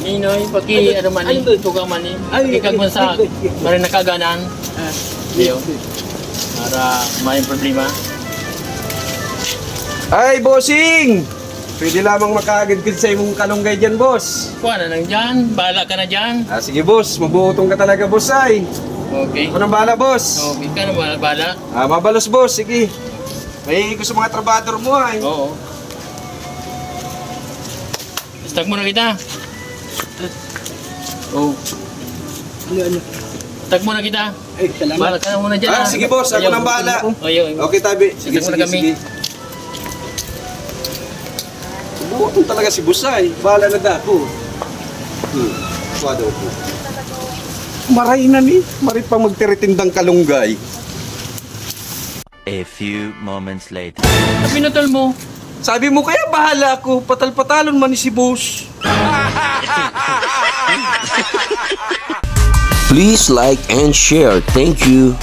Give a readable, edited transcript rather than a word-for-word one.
Ninoy, paki ano man ni, tuga man ni. Ikag man sa marin nakaganan. Diyo. Para may problema. Ay, bossing! Pwede lamang makaagad sa imong kalunggay dyan, boss. Kuha na lang dyan, bahala ka na dyan. Sige, boss. Mabuotong ka talaga, boss, ay. Okay. Ako nang bahala, boss. Okay ka na bahala. Mabalos, boss. Sige. May gusto mga trabador mo, ay. Oo. Stag muna kita. Oh. Ano? Stag muna kita. Ay, salamat. Bahala ka na muna dyan. Sige, boss. Ako nang bahala. Ayaw. Okay, tabi. Sige, muna kami. Buotong talaga si boss, ay. Bahala na dako. Wado ko. Maray na ni. Maray pang magtiritindang kalunggay. A few moments later. Pinutol mo. Sabi mo kaya bahala ako. Patal-patalon man ni si boss. Please like and share. Thank you.